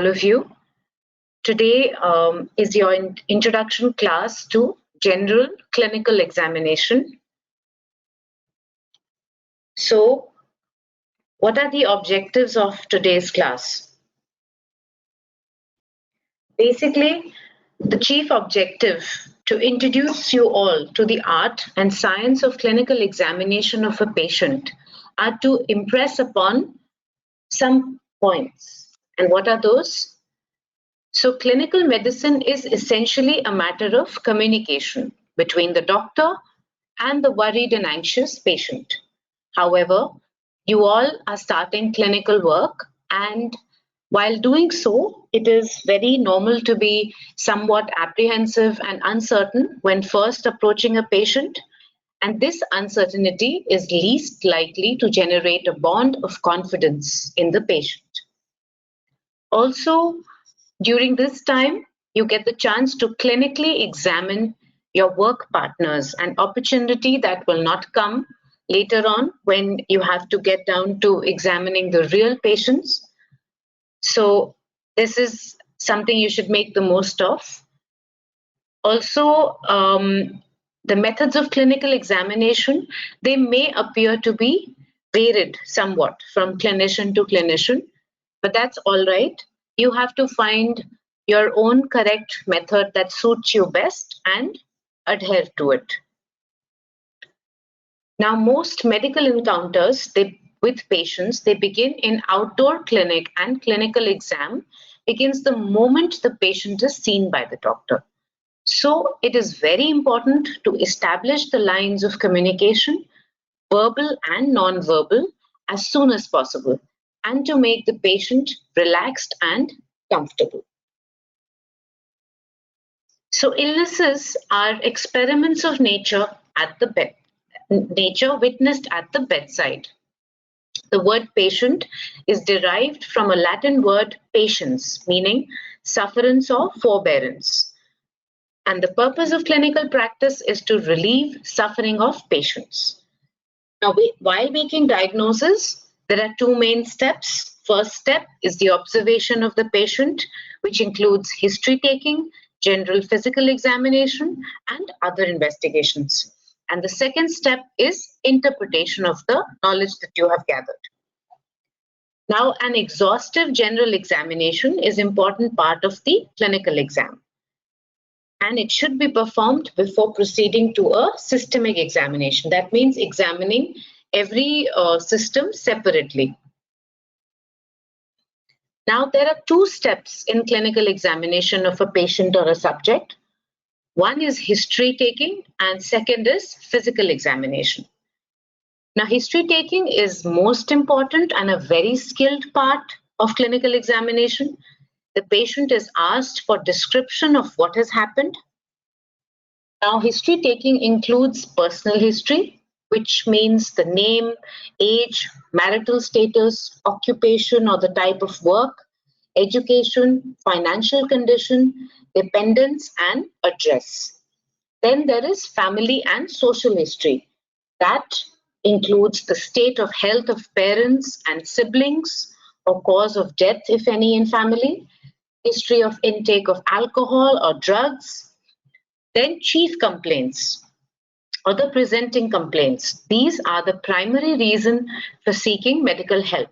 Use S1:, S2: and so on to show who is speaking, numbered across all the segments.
S1: all of you. Today is your introduction class to general clinical examination. So, what are the objectives of today's class? Basically, the chief objective to introduce you all to the art and science of clinical examination of a patient are to impress upon some points. And what are those? So clinical medicine is essentially a matter of communication between the doctor and the worried and anxious patient. However, you all are starting clinical work, and while doing so, it is very normal to be somewhat apprehensive and uncertain when first approaching a patient, and this uncertainty is least likely to generate a bond of confidence in the patient. Also, during this time, you get the chance to clinically examine your work partners, an opportunity that will not come later on when you have to get down to examining the real patients. So this is something you should make the most of. Also, the methods of clinical examination, they may appear to be varied somewhat from clinician to clinician, but that's all right. You have to find your own correct method that suits you best and adhere to it. Now, most medical encounters with patients, they begin in outdoor clinic, and clinical exam begins the moment the patient is seen by the doctor. So it is very important to establish the lines of communication, verbal and non-verbal, as soon as possible, and to make the patient relaxed and comfortable. So illnesses are experiments of nature witnessed at the bedside. The word patient is derived from a Latin word patience, meaning sufferance or forbearance. And the purpose of clinical practice is to relieve suffering of patients. Now, while making diagnosis, there are two main steps. First step is the observation of the patient, which includes history taking, general physical examination, and other investigations. And the second step is interpretation of the knowledge that you have gathered. Now, an exhaustive general examination is an important part of the clinical exam, and it should be performed before proceeding to a systemic examination. That means examining every system separately. Now, there are two steps in clinical examination of a patient or a subject. One is history taking, and second is physical examination. Now, history taking is most important and a very skilled part of clinical examination. The patient is asked for description of what has happened. Now, history taking includes personal history, which means the name, age, marital status, occupation or the type of work, education, financial condition, dependents, and address. Then there is family and social history. That includes the state of health of parents and siblings, or cause of death, if any, in family, history of intake of alcohol or drugs. Then chief complaints or the presenting complaints. These are the primary reason for seeking medical help.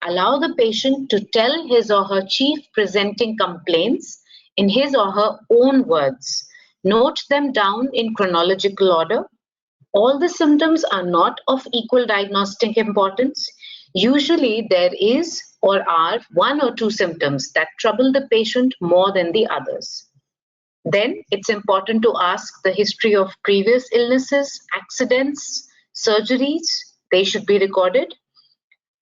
S1: Allow the patient to tell his or her chief presenting complaints in his or her own words. Note them down in chronological order. All the symptoms are not of equal diagnostic importance. Usually there is or are one or two symptoms that trouble the patient more than the others. Then it's important to ask the history of previous illnesses, accidents, surgeries. They should be recorded.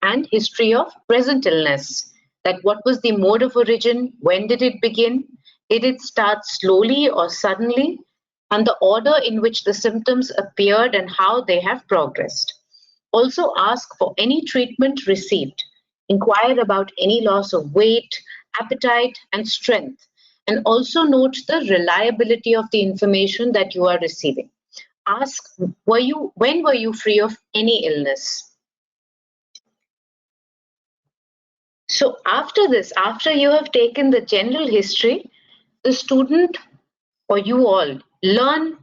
S1: And history of present illness, that what was the mode of origin, when did it begin, did it start slowly or suddenly, and the order in which the symptoms appeared and how they have progressed. Also ask for any treatment received. Inquire about any loss of weight, appetite, and strength, and also note the reliability of the information that you are receiving. Ask, when were you free of any illness? So after this, after you have taken the general history, the student or you all learn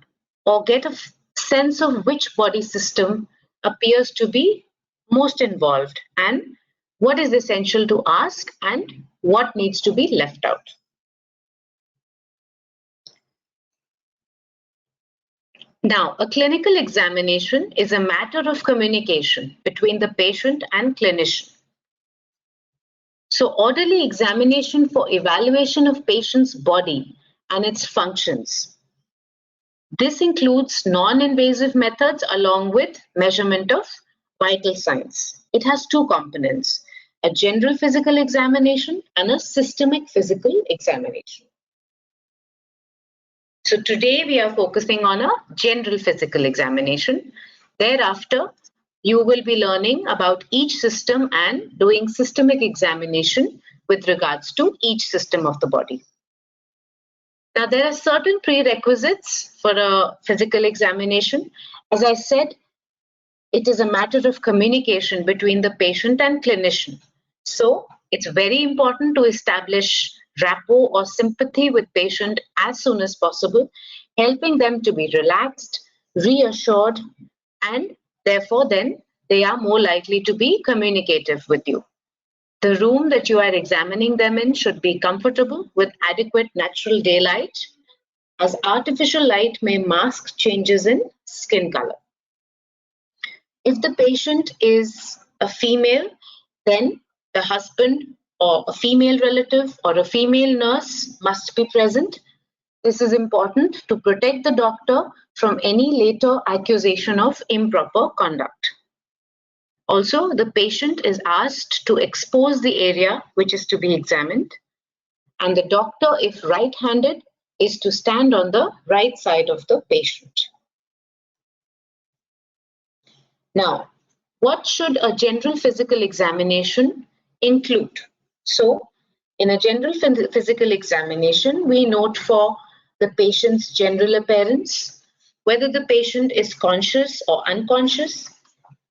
S1: or get a sense of which body system appears to be most involved and what is essential to ask and what needs to be left out. Now, a clinical examination is a matter of communication between the patient and clinician. So, orderly examination for evaluation of patient's body and its functions. This includes non-invasive methods along with measurement of vital signs. It has two components, a general physical examination and a systemic physical examination. So today we are focusing on a general physical examination. Thereafter, you will be learning about each system and doing systemic examination with regards to each system of the body. Now, there are certain prerequisites for a physical examination. As I said, it is a matter of communication between the patient and clinician. So, it's very important to establish rapport or sympathy with patient as soon as possible, helping them to be relaxed, reassured, and therefore then they are more likely to be communicative with you. The room that you are examining them in should be comfortable with adequate natural daylight, as artificial light may mask changes in skin color. If the patient is a female, then the husband or a female relative or a female nurse must be present. This is important to protect the doctor from any later accusation of improper conduct. Also, the patient is asked to expose the area which is to be examined, and the doctor, if right-handed, is to stand on the right side of the patient. Now, what should a general physical examination include? So, in a general physical examination, we note for the patient's general appearance, whether the patient is conscious or unconscious,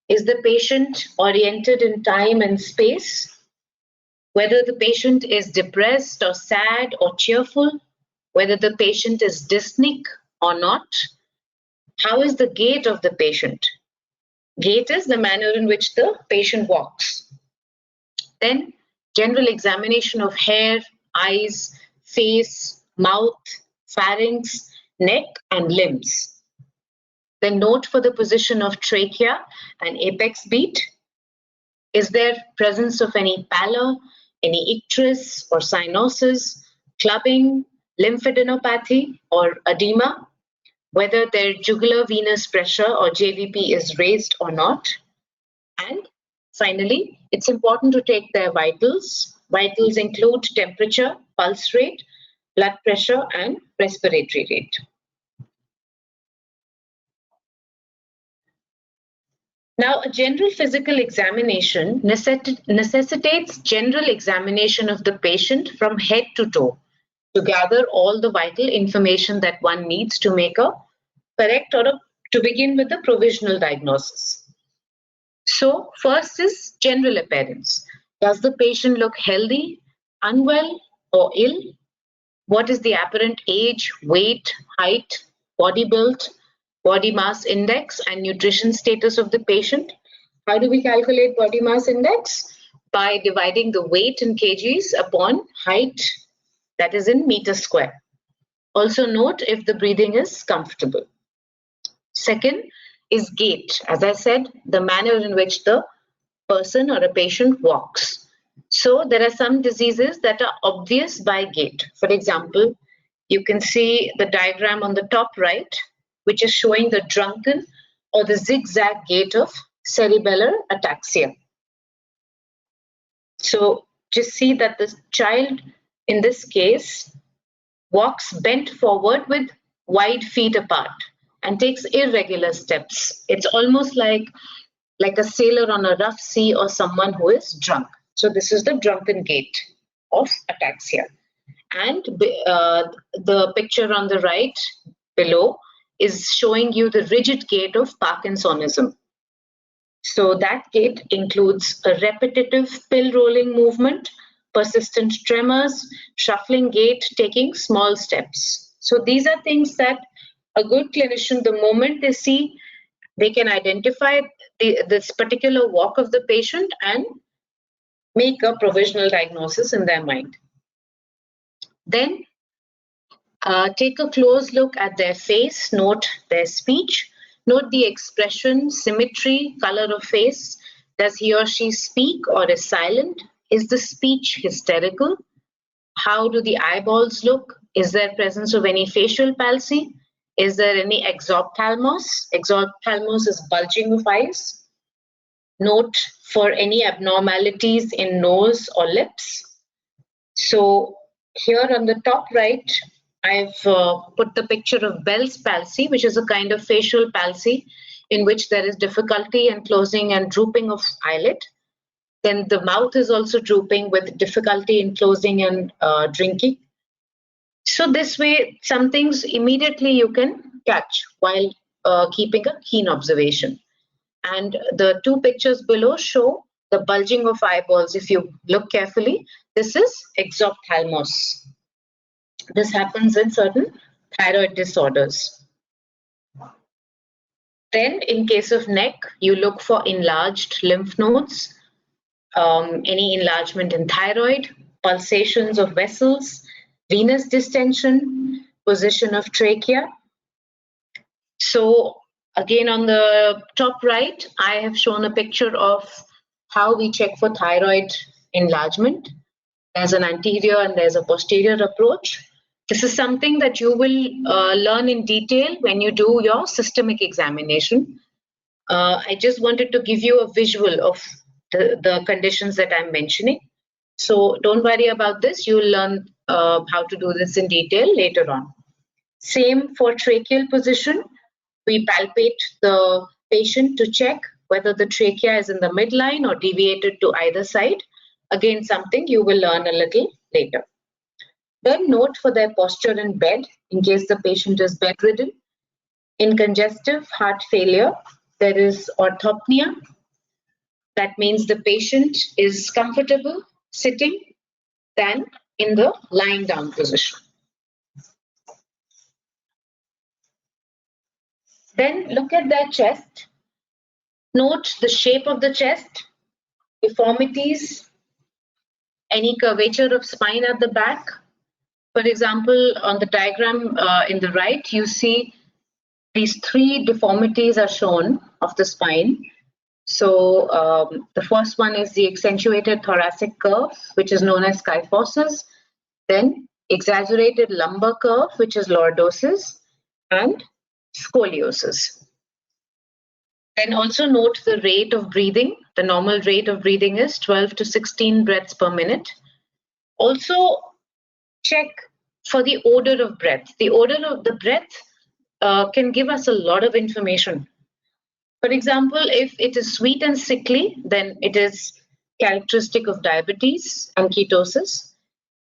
S1: is the patient oriented in time and space, whether the patient is depressed or sad or cheerful, whether the patient is dyspneic or not, how is the gait of the patient? Gait is the manner in which the patient walks. Then, general examination of hair, eyes, face, mouth, pharynx, neck, and limbs. Then, note for the position of trachea and apex beat. Is there presence of any pallor, any icterus or cyanosis, clubbing, lymphadenopathy, or edema? Whether their jugular venous pressure or JVP is raised or not. And finally, it's important to take their vitals. Vitals include temperature, pulse rate, blood pressure, and respiratory rate. Now, a general physical examination necessitates general examination of the patient from head to toe to gather all the vital information that one needs to make a correct or to begin with a provisional diagnosis. So, first is general appearance. Does the patient look healthy, unwell, or ill? What is the apparent age, weight, height, body build, body mass index, and nutrition status of the patient? How do we calculate body mass index? By dividing the weight in kgs upon height, that is in meters square. Also note if the breathing is comfortable. Second is gait. As I said, the manner in which the person or a patient walks. So there are some diseases that are obvious by gait. For example, you can see the diagram on the top right, which is showing the drunken or the zigzag gait of cerebellar ataxia. So just see that the child in this case walks bent forward with wide feet apart and takes irregular steps. It's almost like a sailor on a rough sea or someone who is drunk. So this is the drunken gait of ataxia. And the picture on the right below is showing you the rigid gait of Parkinsonism. So that gait includes a repetitive pill rolling movement, persistent tremors, shuffling gait, taking small steps. So these are things that a good clinician, the moment they see, they can identify this particular walk of the patient and make a provisional diagnosis in their mind. Then take a close look at their face, note their speech, note the expression, symmetry, color of face. Does he or she speak or is silent? Is the speech hysterical? How do the eyeballs look? Is there presence of any facial palsy? Is there any exophthalmos? Exophthalmos is bulging of eyes. Note for any abnormalities in nose or lips. So here on the top right, I've put the picture of Bell's palsy, which is a kind of facial palsy in which there is difficulty in closing and drooping of eyelid. Then the mouth is also drooping with difficulty in closing and drinking. So this way, some things immediately you can catch while keeping a keen observation. And the two pictures below show the bulging of eyeballs. If you look carefully, this is exophthalmos. This happens in certain thyroid disorders. Then in case of neck, you look for enlarged lymph nodes, any enlargement in thyroid, pulsations of vessels, venous distension, position of trachea. So again, on the top right, I have shown a picture of how we check for thyroid enlargement. There's an anterior and there's a posterior approach. This is something that you will learn in detail when you do your systemic examination. I just wanted to give you a visual of the conditions that I'm mentioning. So don't worry about this. You'll learn how to do this in detail later on. Same for tracheal position. We palpate the patient to check whether the trachea is in the midline or deviated to either side. Again, something you will learn a little later. Then note for their posture in bed in case the patient is bedridden. In congestive heart failure, there is orthopnea. That means the patient is comfortable sitting than in the lying down position. Then look at their chest. Note the shape of the chest, deformities, any curvature of spine at the back. For example, on the diagram in the right, you see these three deformities are shown of the spine. So the first one is the accentuated thoracic curve, which is known as kyphosis. Then exaggerated lumbar curve, which is lordosis, and scoliosis. Then also note the rate of breathing. The normal rate of breathing is 12 to 16 breaths per minute. Also check for the odor of breath. The odor of the breath can give us a lot of information. For example, if it is sweet and sickly, then it is characteristic of diabetes and ketosis.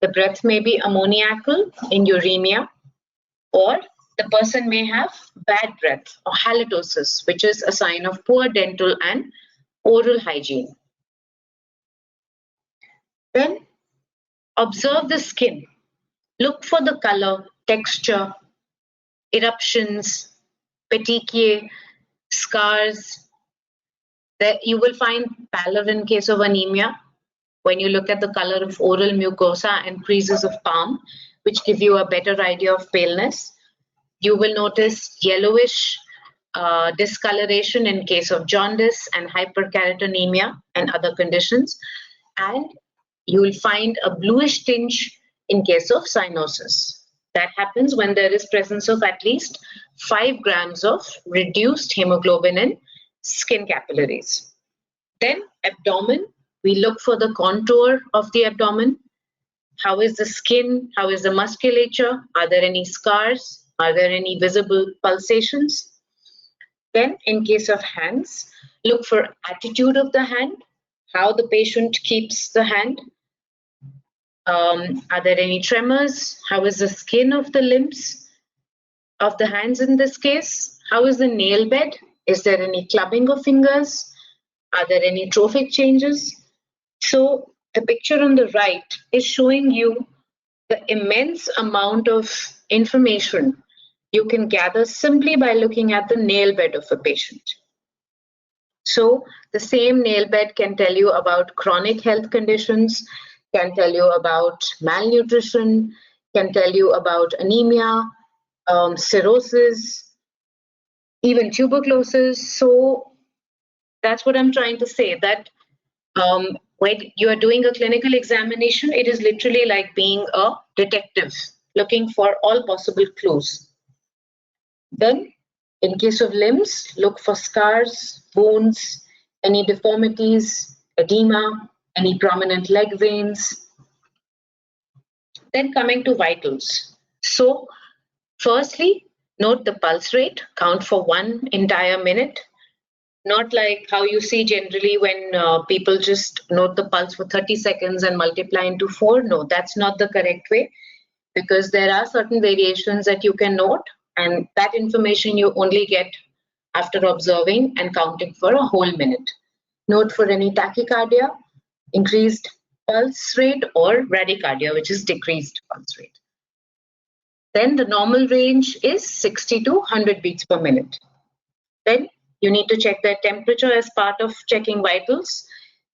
S1: The breath may be ammoniacal in uremia, or the person may have bad breath or halitosis, which is a sign of poor dental and oral hygiene. Then observe the skin. Look for the color, texture, eruptions, petechiae, scars. There you will find pallor in case of anemia when you look at the color of oral mucosa and creases of palm, which give you a better idea of paleness. You will notice yellowish discoloration in case of jaundice and hyperkeratonemia and other conditions. And you will find a bluish tinge in case of cyanosis. That happens when there is presence of at least 5 grams of reduced hemoglobin in skin capillaries. Then abdomen, we look for the contour of the abdomen. How is the skin? How is the musculature? Are there any scars? Are there any visible pulsations? Then in case of hands, look for attitude of the hand, how the patient keeps the hand. Are there any tremors? How is the skin of the limbs of the hands in this case? How is the nail bed? Is there any clubbing of fingers? Are there any trophic changes? So the picture on the right is showing you the immense amount of information you can gather simply by looking at the nail bed of a patient. So the same nail bed can tell you about chronic health conditions, can tell you about malnutrition, can tell you about anemia, cirrhosis, even tuberculosis. So that's what I'm trying to say, that when you are doing a clinical examination, it is literally like being a detective, looking for all possible clues. Then, in case of limbs, look for scars, wounds, any deformities, edema, any prominent leg veins. Then coming to vitals. So, firstly, note the pulse rate, count for 1 entire minute. Not like how you see generally when people just note the pulse for 30 seconds and multiply into 4. No, that's not the correct way, because there are certain variations that you can note, and that information you only get after observing and counting for a whole minute. Note for any tachycardia, increased pulse rate, or bradycardia, which is decreased pulse rate. Then the normal range is 60 to 100 beats per minute. Then you need to check their temperature as part of checking vitals.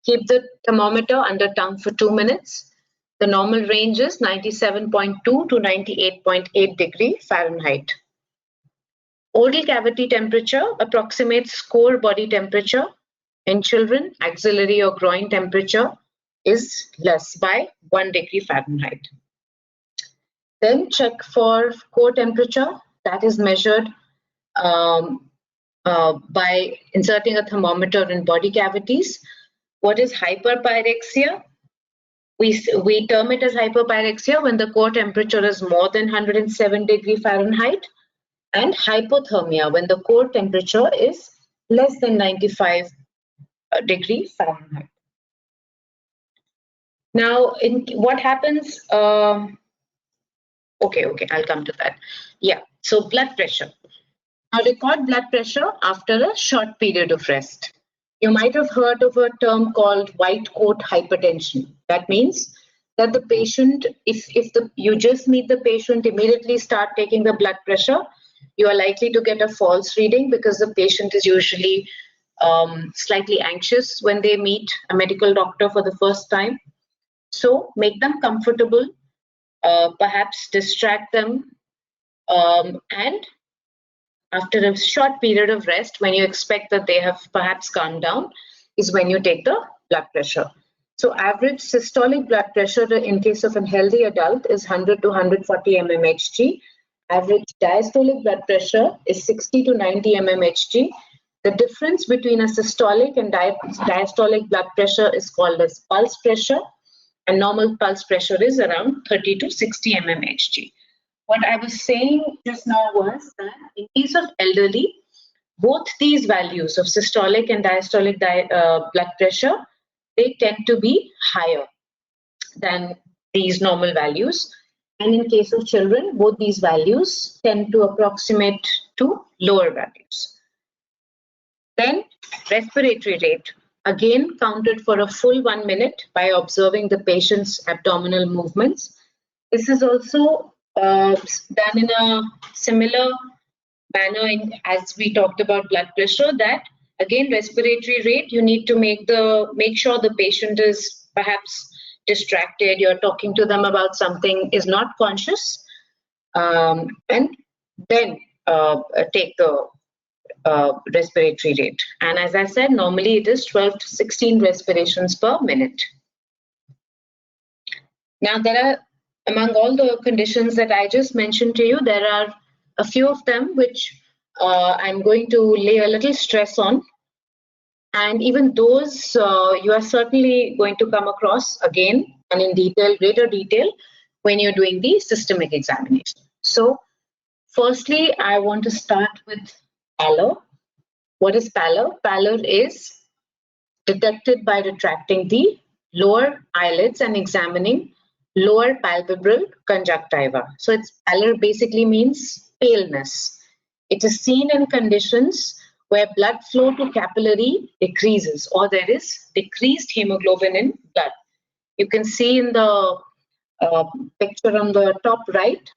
S1: Keep the thermometer under tongue for 2 minutes. The normal range is 97.2 to 98.8 degree Fahrenheit. Oral cavity temperature approximates core body temperature. In children, axillary or groin temperature is less by 1 degree Fahrenheit. Then check for core temperature. That is measured by inserting a thermometer in body cavities. What is hyperpyrexia? We term it as hyperpyrexia when the core temperature is more than 107 degree Fahrenheit, and hypothermia when the core temperature is less than 95 degree Fahrenheit. Now, what happens? Okay, I'll come to that. Yeah, so blood pressure. Now, record blood pressure after a short period of rest. You might have heard of a term called white coat hypertension. That means that the patient, if you just meet the patient, immediately start taking the blood pressure, you are likely to get a false reading, because the patient is usually slightly anxious when they meet a medical doctor for the first time. So make them comfortable, perhaps distract them, and after a short period of rest, when you expect that they have perhaps calmed down, is when you take the blood pressure. So average systolic blood pressure in case of a healthy adult is 100 to 140 mmHg. Average diastolic blood pressure is 60 to 90 mmHg. The difference between a systolic and diastolic blood pressure is called as pulse pressure, and normal pulse pressure is around 30 to 60 mmHg. What I was saying just now was that in case of elderly, both these values of systolic and diastolic blood pressure, they tend to be higher than these normal values. And in case of children, both these values tend to approximate to lower values. Then respiratory rate, again counted for a full 1 minute by observing the patient's abdominal movements. This is also done in a similar manner as we talked about blood pressure, that again respiratory rate, you need to make sure the patient is perhaps distracted, you're talking to them about something, is not conscious, and then take the respiratory rate. And as I said, normally it is 12 to 16 respirations per minute. Now there are, among all the conditions that I just mentioned to you, there are a few of them which I'm going to lay a little stress on. And even those you are certainly going to come across again and in greater detail when you're doing the systemic examination. So firstly, I want to start with pallor. What is pallor? Pallor is detected by retracting the lower eyelids and examining lower palpebral conjunctiva. So pallor basically means paleness. It is seen in conditions where blood flow to capillary decreases, or there is decreased hemoglobin in blood. You can see in the picture on the top right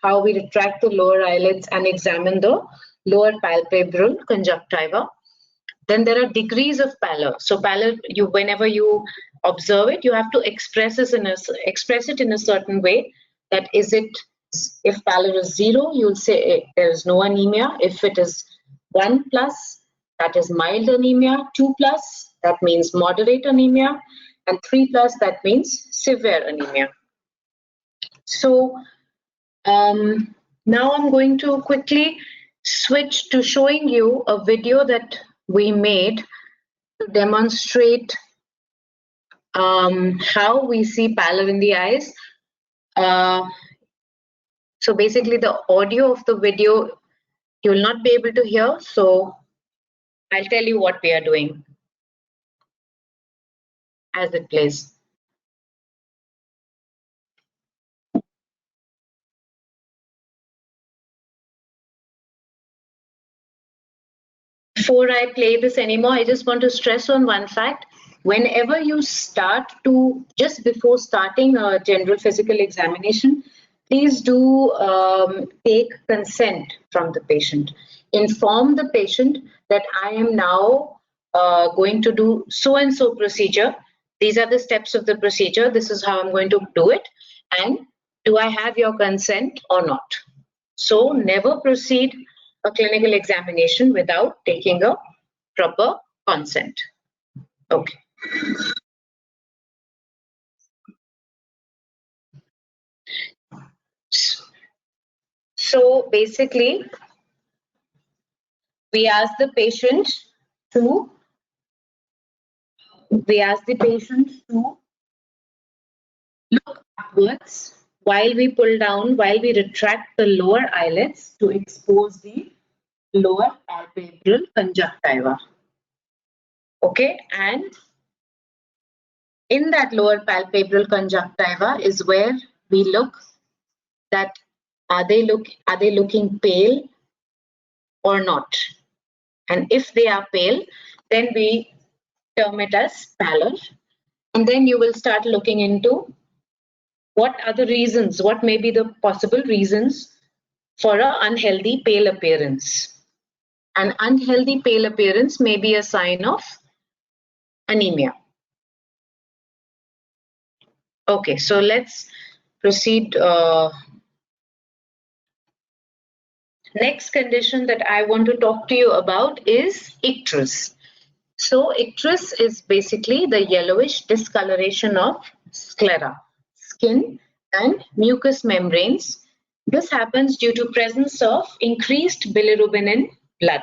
S1: how we retract the lower eyelids and examine the lower palpebral conjunctiva. Then there are degrees of pallor. So pallor, whenever you observe it, you have to express it in a certain way. That is it. If pallor is 0, you'll say there is no anemia. If it is 1+, that is mild anemia. 2+, that means moderate anemia, and 3+, that means severe anemia. So now I'm going to quickly switch to showing you a video that we made to demonstrate how we see pallor in the eyes. So basically the audio of the video you will not be able to hear, so I'll tell you what we are doing as it plays. Before I play this anymore, I just want to stress on one fact. Whenever you start to, just before starting a general physical examination, please do take consent from the patient. Inform the patient that I am now going to do so-and-so procedure. These are the steps of the procedure. This is how I'm going to do it. And do I have your consent or not? So never proceed a clinical examination without taking a proper consent. Okay. So basically, we ask the patient to look upwards while we pull down, while we retract the lower eyelids to expose the lower palpebral conjunctiva. Okay, and in that lower palpebral conjunctiva is where we look that are they looking pale or not, and if they are pale, then we term it as pallor, and then you will start looking into what are the reasons, what may be the possible reasons for an unhealthy pale appearance. An unhealthy pale appearance may be a sign of anemia. Okay, so let's proceed. Next condition that I want to talk to you about is icterus. So icterus is basically the yellowish discoloration of sclera, skin and mucous membranes. This happens due to presence of increased bilirubin in blood.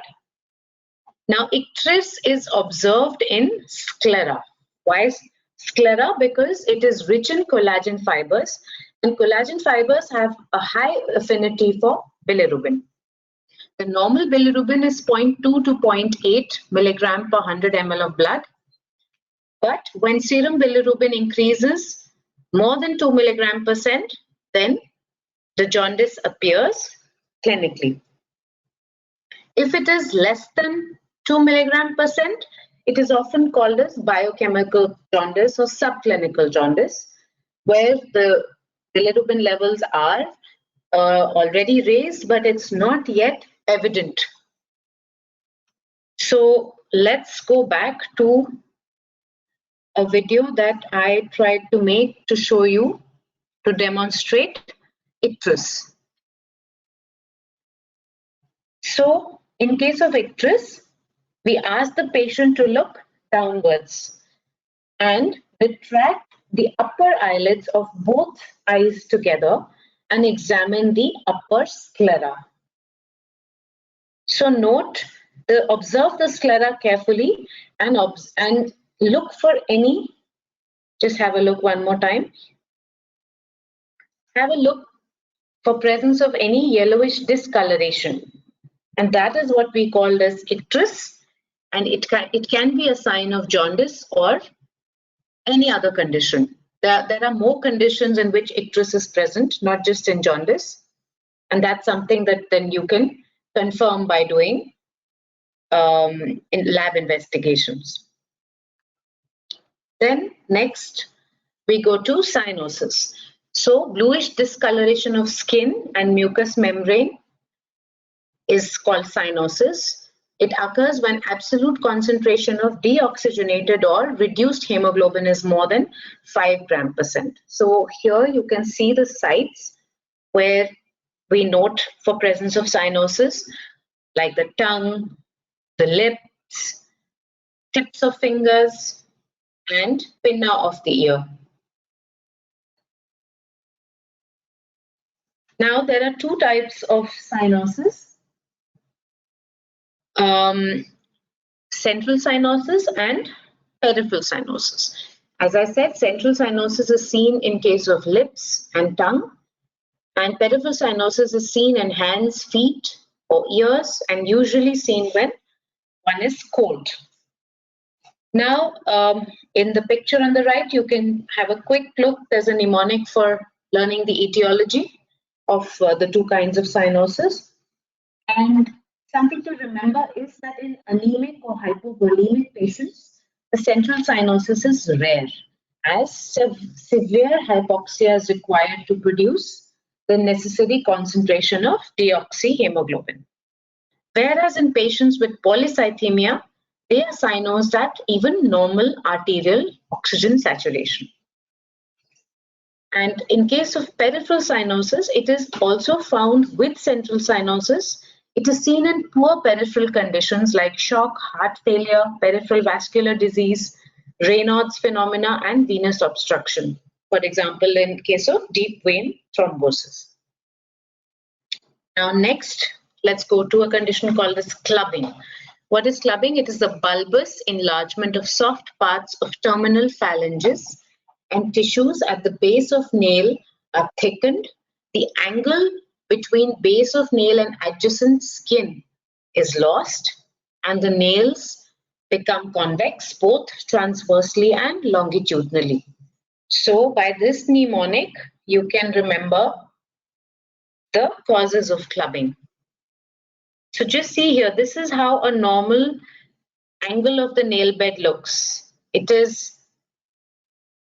S1: Now icterus is observed in sclera. Why sclera? Because it is rich in collagen fibers, and collagen fibers have a high affinity for bilirubin. The normal bilirubin is 0.2 to 0.8 milligram per 100 ml of blood. But when serum bilirubin increases more than 2 mg%, then the jaundice appears clinically. If it is less than 2 mg%, it is often called as biochemical jaundice or subclinical jaundice, where the bilirubin levels are already raised, but it's not yet evident. So let's go back to a video that I tried to make to show you, to demonstrate icterus. So in case of icterus, we ask the patient to look downwards and retract the upper eyelids of both eyes together and examine the upper sclera. So observe the sclera carefully and look for any, just have a look one more time. Have a look for presence of any yellowish discoloration, and that is what we call as icterus, and it can be a sign of jaundice or any other condition. There are more conditions in which icterus is present, not just in jaundice, and that's something that then you can confirm by doing in lab investigations. Then next we go to cyanosis. So bluish discoloration of skin and mucous membrane is called cyanosis. It occurs when absolute concentration of deoxygenated or reduced hemoglobin is more than 5 gram %. So here you can see the sites where we note for presence of cyanosis, like the tongue, the lips, tips of fingers, and pinna of the ear. Now there are two types of cyanosis. Central cyanosis and peripheral cyanosis. As I said, central cyanosis is seen in case of lips and tongue, and peripheral cyanosis is seen in hands, feet, or ears, and usually seen when one is cold. Now, in the picture on the right, you can have a quick look. There's a mnemonic for learning the etiology of the two kinds of cyanosis. And something to remember is that in anemic or hypovolemic patients, the central cyanosis is rare, as severe hypoxia is required to produce the necessary concentration of deoxyhemoglobin. Whereas in patients with polycythemia, they are cyanosed at even normal arterial oxygen saturation. And in case of peripheral cyanosis, it is also found with central cyanosis. It is seen in poor peripheral conditions like shock, heart failure, peripheral vascular disease, Raynaud's phenomena, and venous obstruction. For example, in case of deep vein thrombosis. Now next, let's go to a condition called as clubbing. What is clubbing? It is the bulbous enlargement of soft parts of terminal phalanges and tissues at the base of nail are thickened. The angle between base of nail and adjacent skin is lost, and the nails become convex both transversely and longitudinally. So by this mnemonic, you can remember the causes of clubbing. So just see here, this is how a normal angle of the nail bed looks. It is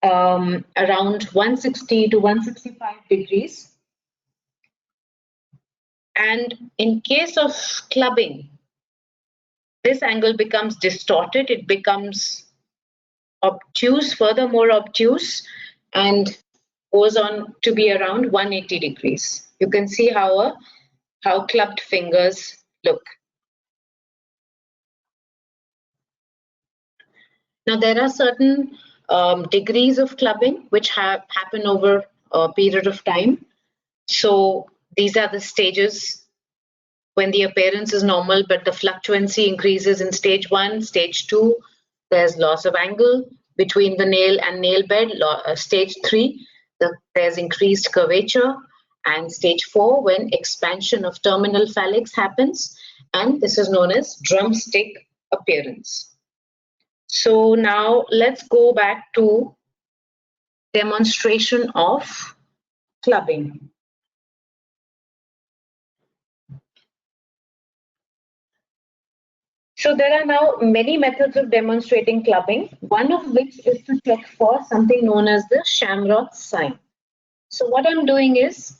S1: around 160 to 165 degrees. And in case of clubbing, this angle becomes distorted, it becomes obtuse, furthermore obtuse, and goes on to be around 180 degrees. You can see how clubbed fingers look. Now there are certain degrees of clubbing which happen over a period of time. So these are the stages when the appearance is normal, but the fluctuancy increases in stage 1, stage 2. There's loss of angle between the nail and nail bed. Stage 3, there's increased curvature. And stage 4, when expansion of terminal phalanx happens. And this is known as drumstick appearance. So now let's go back to demonstration of clubbing. So there are now many methods of demonstrating clubbing, one of which is to check for something known as the Shamroth sign. So what I'm doing is,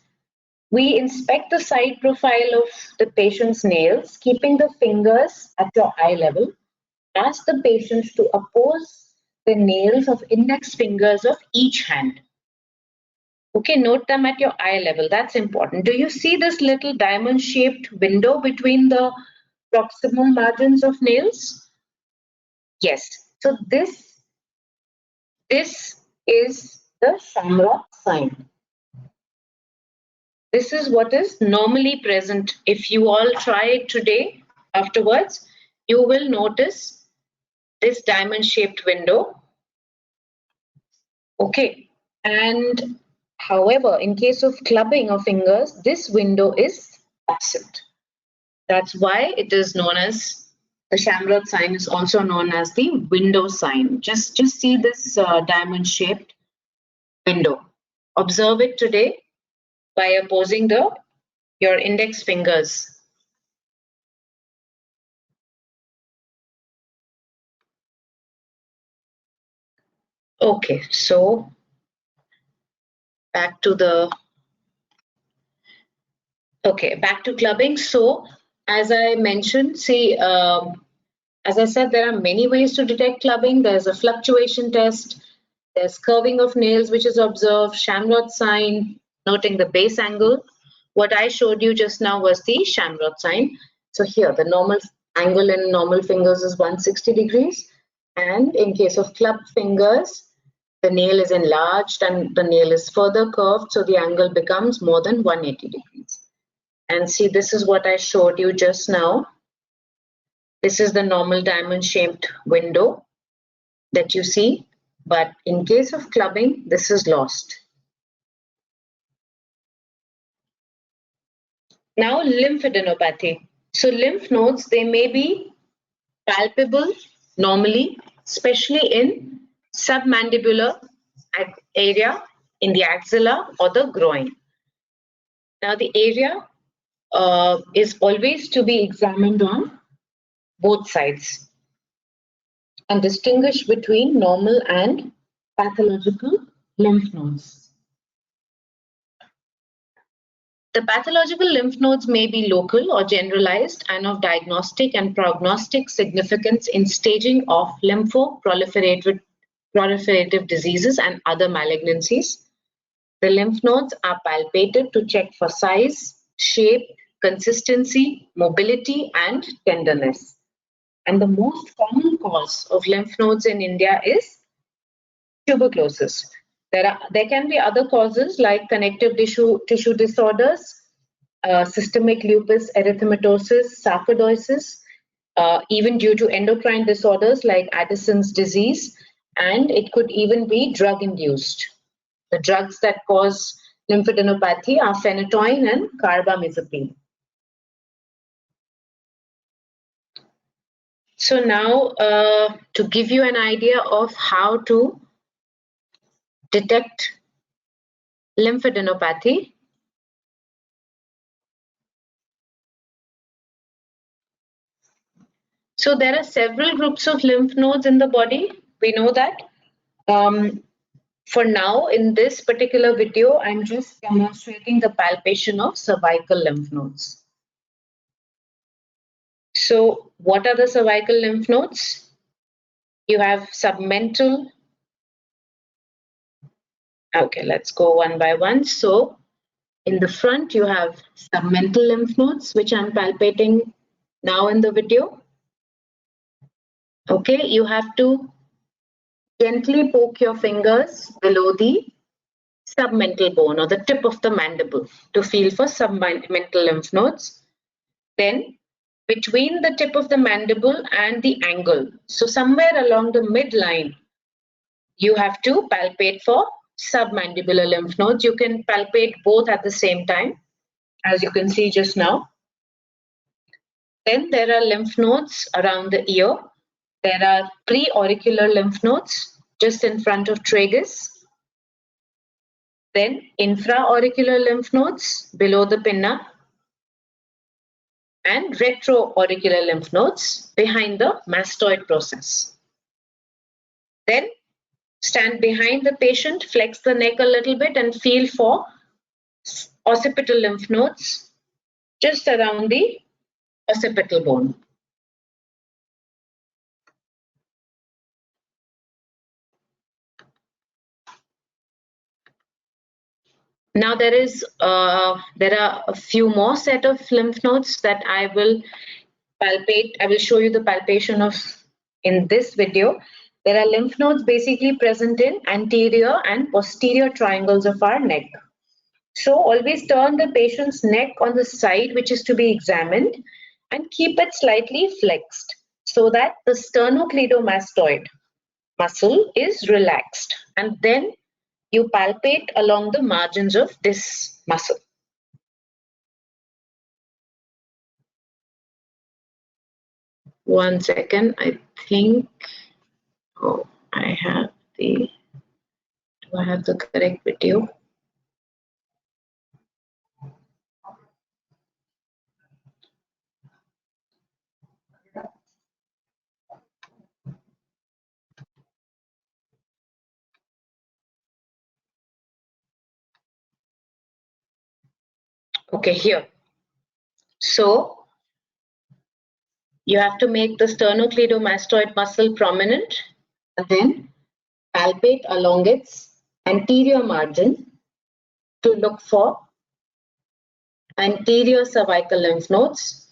S1: we inspect the side profile of the patient's nails, keeping the fingers at your eye level. Ask the patient to oppose the nails of index fingers of each hand. Okay, note them at your eye level. That's important. Do you see this little diamond-shaped window between the proximal margins of nails? Yes. So this is the Shamroth sign. This is what is normally present. If you all try it today, afterwards, you will notice this diamond-shaped window. Okay. And however, in case of clubbing of fingers, this window is absent. That's why it is known as, the Shamroth sign is also known as the window sign. Just see this diamond-shaped window. Observe it today by opposing your index fingers. Okay, so back to clubbing. So as I mentioned, see, as I said, there are many ways to detect clubbing. There's a fluctuation test, there's curving of nails, which is observed, Shamrod sign, noting the base angle. What I showed you just now was the Shamrod sign. So here, the normal angle in normal fingers is 160 degrees. And in case of clubbed fingers, the nail is enlarged and the nail is further curved, so the angle becomes more than 180 degrees. And see, this is what I showed you just now. This is the normal diamond-shaped window that you see, but in case of clubbing, this is lost. Now, lymphadenopathy. So lymph nodes, they may be palpable normally, especially in submandibular area, in the axilla or the groin. Now, the area is always to be examined on both sides and distinguish between normal and pathological lymph nodes. The pathological lymph nodes may be local or generalized and of diagnostic and prognostic significance in staging of lymphoproliferative diseases and other malignancies. The lymph nodes are palpated to check for size, shape, consistency, mobility, and tenderness. And the most common cause of lymph nodes in India is tuberculosis. There can be other causes like connective tissue disorders, systemic lupus erythematosus, sarcoidosis, even due to endocrine disorders like Addison's disease, and it could even be drug-induced. The drugs that cause lymphadenopathy are phenytoin and carbamazepine. So now, to give you an idea of how to detect lymphadenopathy, so there are several groups of lymph nodes in the body. We know that. For now, in this particular video, I'm just demonstrating the palpation of cervical lymph nodes. So what are the cervical lymph nodes? You have submental. Okay, let's go one by one. So in the front, you have submental lymph nodes, which I'm palpating now in the video. Okay, you have to gently poke your fingers below the submental bone or the tip of the mandible to feel for submental lymph nodes. Then between the tip of the mandible and the angle, so somewhere along the midline, you have to palpate for submandibular lymph nodes. You can palpate both at the same time, as you can see just now. Then there are lymph nodes around the ear. There are preauricular lymph nodes just in front of tragus. Then infraauricular lymph nodes below the pinna, and retroauricular lymph nodes behind the mastoid process. Then stand behind the patient, flex the neck a little bit and feel for occipital lymph nodes just around the occipital bone. Now there are a few more set of lymph nodes that I will palpate. I will show you the palpation of in this video. There are lymph nodes basically present in anterior and posterior triangles of our neck. So always turn the patient's neck on the side which is to be examined and keep it slightly flexed so that the sternocleidomastoid muscle is relaxed, and then you palpate along the margins of this muscle. One second, I think, oh, do I have the correct video? Okay, here. So you have to make the sternocleidomastoid muscle prominent and then palpate along its anterior margin to look for anterior cervical lymph nodes.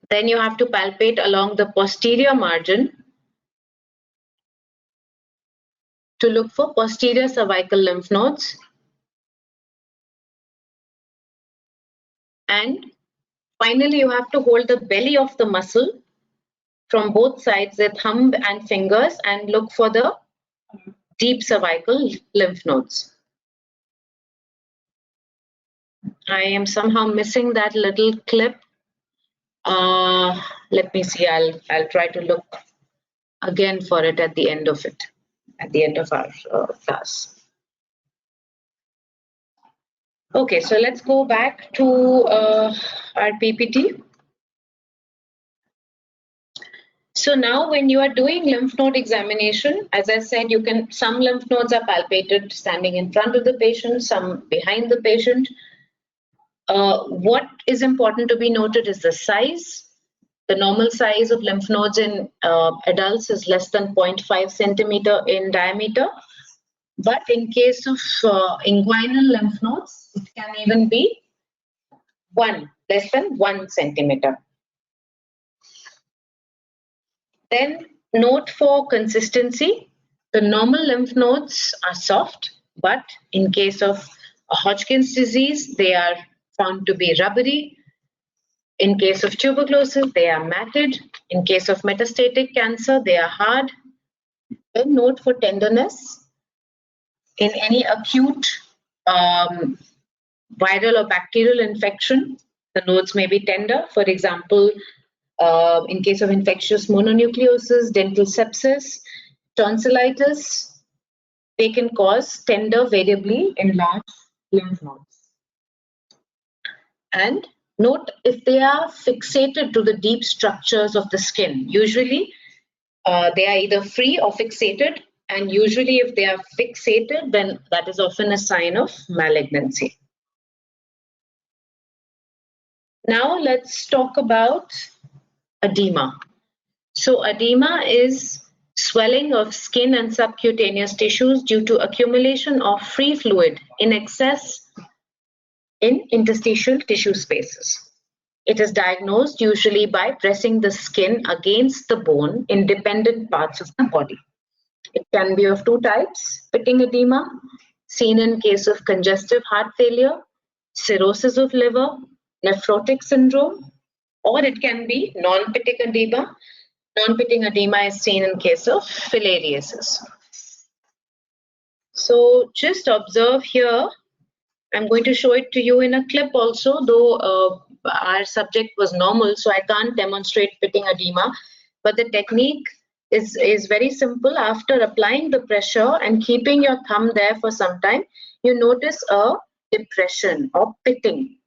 S1: Then you have to palpate along the posterior margin to look for posterior cervical lymph nodes. And finally, you have to hold the belly of the muscle from both sides, the thumb and fingers, and look for the deep cervical lymph nodes. I am somehow missing that little clip. Let me see. I'll try to look again for it at the end of it, at the end of our class. Okay, so let's go back to our PPT. So now when you are doing lymph node examination, as I said, some lymph nodes are palpated standing in front of the patient, some behind the patient. What is important to be noted is the size. The normal size of lymph nodes in adults is less than 0.5 centimeter in diameter. But in case of inguinal lymph nodes, it can even be less than 1 centimeter. Then note for consistency, the normal lymph nodes are soft, but in case of Hodgkin's disease, they are found to be rubbery. In case of tuberculosis, they are matted. In case of metastatic cancer, they are hard. Then note for tenderness. In any acute viral or bacterial infection, the nodes may be tender. For example, in case of infectious mononucleosis, dental sepsis, tonsillitis, they can cause tender, variably enlarged lymph nodes. And note if they are fixated to the deep structures of the skin. Usually, they are either free or fixated, and usually if they are fixated, then that is often a sign of malignancy. Now let's talk about edema. So edema is swelling of skin and subcutaneous tissues due to accumulation of free fluid in excess in interstitial tissue spaces. It is diagnosed usually by pressing the skin against the bone in dependent parts of the body. It can be of two types: pitting edema, seen in case of congestive heart failure, cirrhosis of liver, nephrotic syndrome, or it can be non-pitting edema. Non-pitting edema is seen in case of filariasis. So just observe here. I'm going to show it to you in a clip also, though our subject was normal, so I can't demonstrate pitting edema. But the technique is very simple. After applying the pressure and keeping your thumb there for some time, you notice a depression or pitting.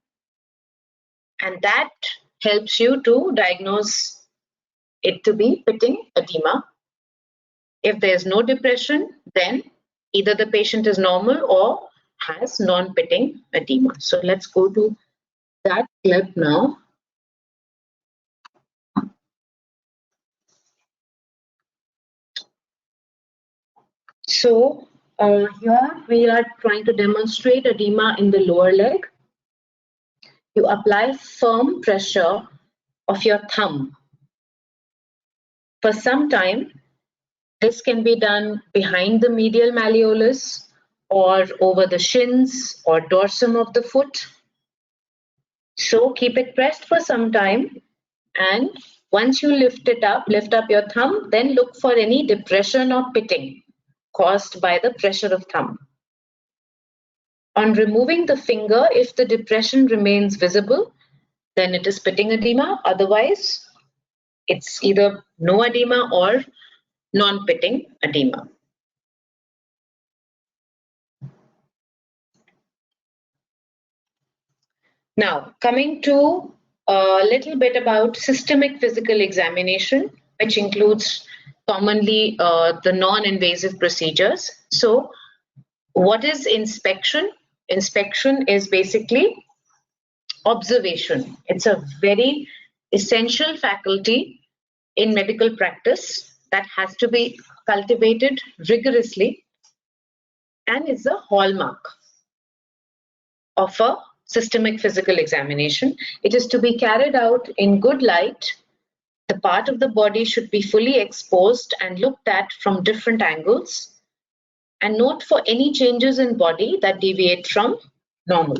S1: And that helps you to diagnose it to be pitting edema. If there's no depression, then either the patient is normal or has non-pitting edema. So let's go to that clip now. So here we are trying to demonstrate edema in the lower leg. You apply firm pressure of your thumb for some time. This can be done behind the medial malleolus or over the shins or dorsum of the foot. So keep it pressed for some time, and once you lift up your thumb, then look for any depression or pitting caused by the pressure of thumb. On removing the finger, if the depression remains visible, then it is pitting edema. Otherwise, it's either no edema or non-pitting edema. Now, coming to a little bit about systemic physical examination, which includes commonly the non-invasive procedures. So what is inspection? Inspection is basically observation. It's a very essential faculty in medical practice that has to be cultivated rigorously, and is a hallmark of a systemic physical examination. It is to be carried out in good light. The part of the body should be fully exposed and looked at from different angles, and note for any changes in body that deviate from normal.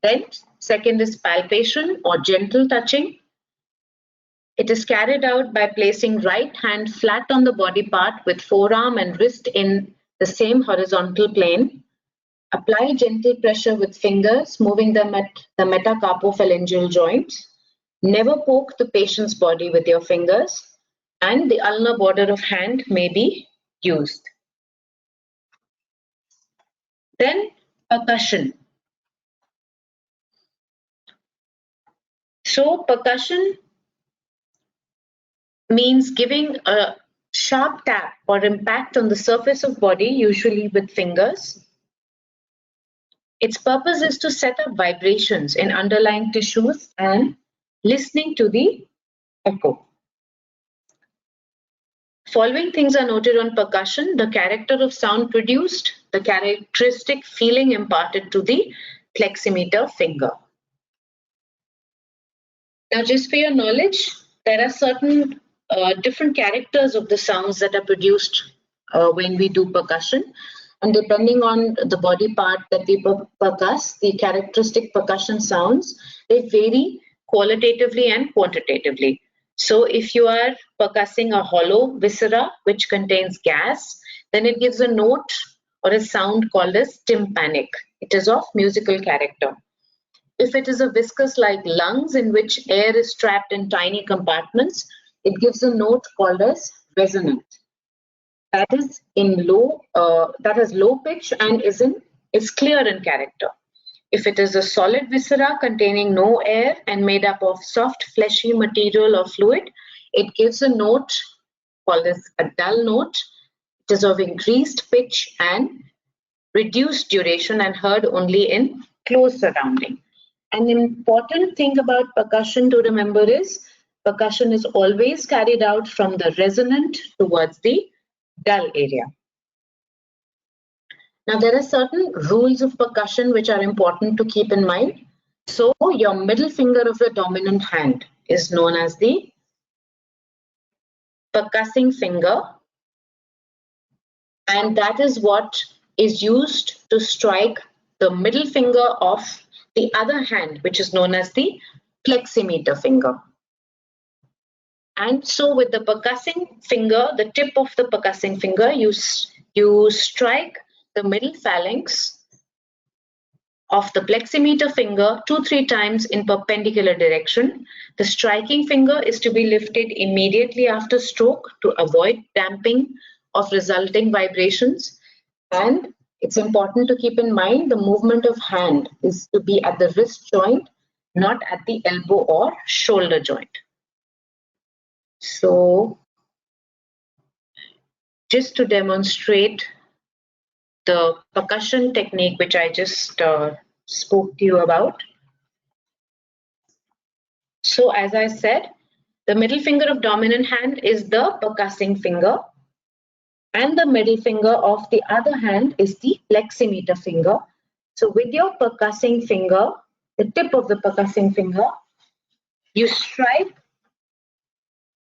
S1: Then second is palpation or gentle touching. It is carried out by placing right hand flat on the body part with forearm and wrist in the same horizontal plane. Apply gentle pressure with fingers, moving them at the metacarpophalangeal joint. Never poke the patient's body with your fingers, and the ulnar border of hand may be used. Then percussion. So percussion means giving a sharp tap or impact on the surface of body, usually with fingers. Its purpose is to set up vibrations in underlying tissues and listening to the echo. Following things are noted on percussion: the character of sound produced, the characteristic feeling imparted to the pleximeter finger. Now, just for your knowledge, there are certain different characters of the sounds that are produced when we do percussion, and depending on the body part that we percuss, the characteristic percussion sounds, they vary qualitatively and quantitatively. So if you are percussing a hollow viscera which contains gas, then it gives a note or a sound called as tympanic. It is of musical character. If it is a viscous like lungs in which air is trapped in tiny compartments, it gives a note called as resonant. That is in low, that has low pitch and is clear in character. If it is a solid viscera containing no air and made up of soft fleshy material or fluid, it gives a note called as a dull note. It is of increased pitch and reduced duration and heard only in close surrounding. An important thing about percussion to remember is percussion is always carried out from the resonant towards the dull area. Now, there are certain rules of percussion which are important to keep in mind. So, your middle finger of the dominant hand is known as the percussing finger, and that is what is used to strike the middle finger of the other hand, which is known as the pleximeter finger. And so with the percussing finger, the tip of the percussing finger, you strike the middle phalanx of the pleximeter finger 2-3 times in perpendicular direction. The striking finger is to be lifted immediately after stroke to avoid damping of resulting vibrations. And it's important to keep in mind the movement of hand is to be at the wrist joint, not at the elbow or shoulder joint. So, just to demonstrate the percussion technique which I just spoke to you about. So, as I said, the middle finger of dominant hand is the percussing finger, and the middle finger of the other hand is the pleximeter finger. So with your percussing finger, the tip of the percussing finger, you strike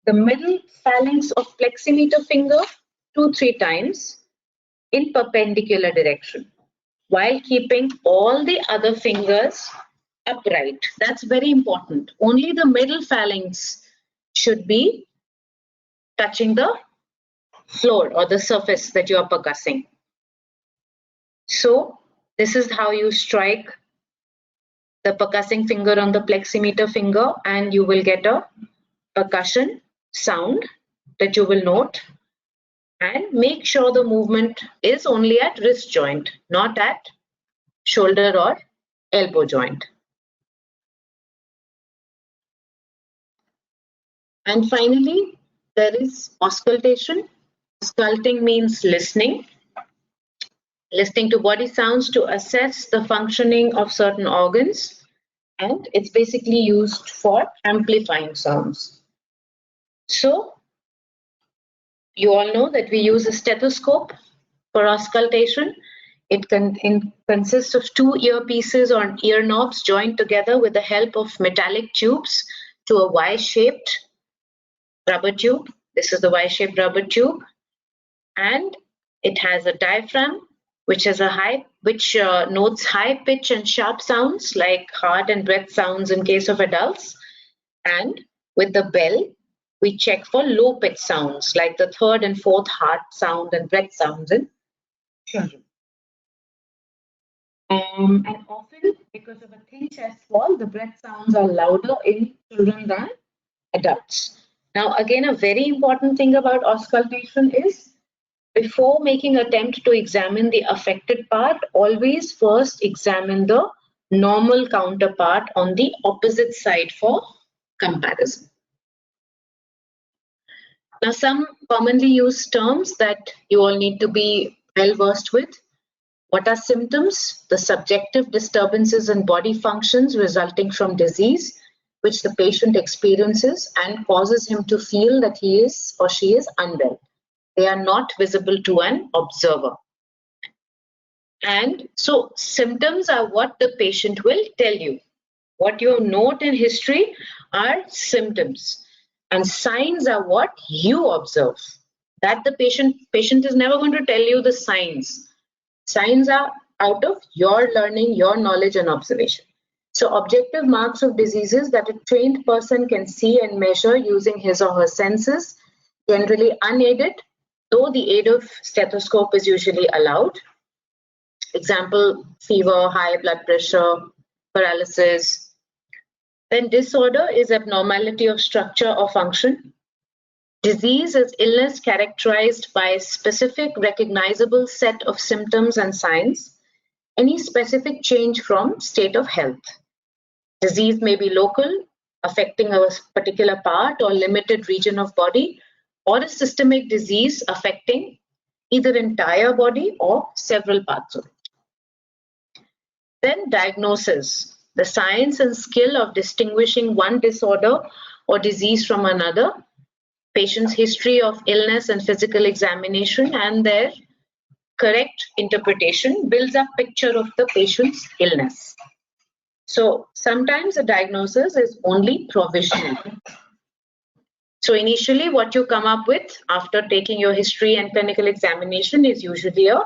S1: the middle phalanx of pleximeter finger 2-3 times in perpendicular direction, while keeping all the other fingers upright. That's very important. Only the middle phalanx should be touching the floor or the surface that you are percussing. So this is how you strike the percussing finger on the pleximeter finger, and you will get a percussion sound that you will note. And make sure the movement is only at wrist joint, not at shoulder or elbow joint. And finally, there is auscultation. Ausculting means listening to body sounds to assess the functioning of certain organs, and it's basically used for amplifying sounds. So, you all know that we use a stethoscope for auscultation. It consists of two earpieces or ear knobs joined together with the help of metallic tubes to a Y-shaped rubber tube. This is the Y-shaped rubber tube, and it has a diaphragm which notes high pitch and sharp sounds like heart and breath sounds in case of adults. And with the bell, we check for low pitch sounds like the third and fourth heart sound and breath sounds in children. And often, because of a thin chest wall, the breath sounds are louder in children than adults. Now, again, a very important thing about auscultation is, before making attempt to examine the affected part, always first examine the normal counterpart on the opposite side for comparison. Now, some commonly used terms that you all need to be well versed with. What are symptoms? The subjective disturbances in body functions resulting from disease, which the patient experiences and causes him to feel that he is or she is unwell. They are not visible to an observer. And so symptoms are what the patient will tell you. What you note in history are symptoms, and signs are what you observe. That the patient is never going to tell you the signs. Signs are out of your learning, your knowledge and observation. So objective marks of diseases that a trained person can see and measure using his or her senses, generally unaided, though the aid of stethoscope is usually allowed. Example, fever, high blood pressure, paralysis. Then disorder is abnormality of structure or function. Disease is illness characterized by a specific recognizable set of symptoms and signs, any specific change from state of health. Disease may be local, affecting a particular part or limited region of body, or a systemic disease affecting either entire body or several parts of it. Then diagnosis, the science and skill of distinguishing one disorder or disease from another, patient's history of illness and physical examination, and their correct interpretation builds a picture of the patient's illness. So sometimes a diagnosis is only provisional. So initially what you come up with after taking your history and clinical examination is usually a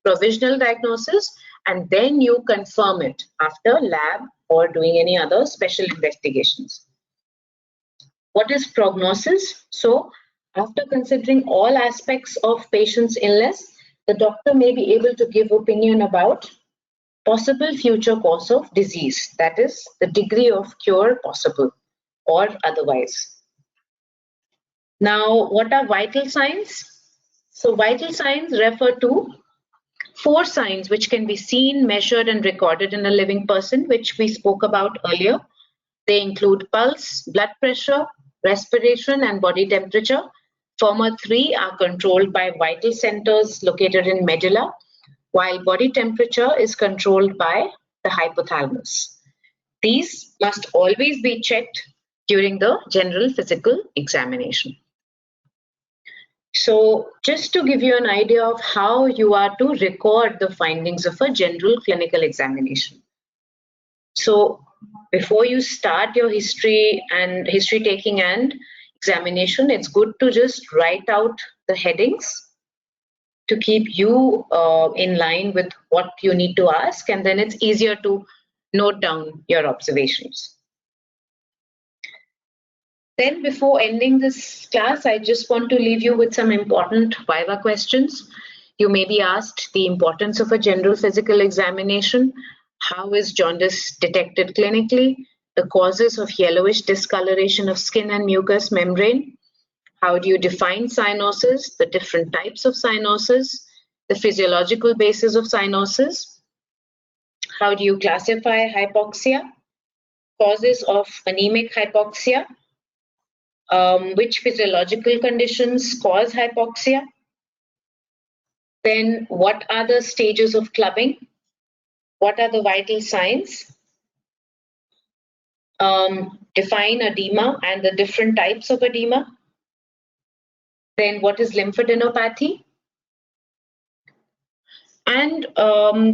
S1: provisional diagnosis, and then you confirm it after lab or doing any other special investigations. What is prognosis? So after considering all aspects of patient's illness, the doctor may be able to give opinion about possible future course of disease, that is the degree of cure possible or otherwise. Now, what are vital signs? So vital signs refer to 4 signs which can be seen, measured and recorded in a living person, which we spoke about earlier. They include pulse, blood pressure, respiration and body temperature. Former 3 are controlled by vital centers located in medulla, while body temperature is controlled by the hypothalamus. These must always be checked during the general physical examination. So just to give you an idea of how you are to record the findings of a general clinical examination. So before you start your history taking and examination, it's good to just write out the headings to keep you in line with what you need to ask, and then it's easier to note down your observations. Then before ending this class, I just want to leave you with some important Fiverr questions. You may be asked the importance of a general physical examination. How is jaundice detected clinically? The causes of yellowish discoloration of skin and mucous membrane. How do you define cyanosis? The different types of cyanosis. The physiological basis of cyanosis. How do you classify hypoxia? Causes of anemic hypoxia. Which physiological conditions cause hypoxia? Then what are the stages of clubbing? What are the vital signs? Define edema and the different types of edema. Then what is lymphadenopathy? And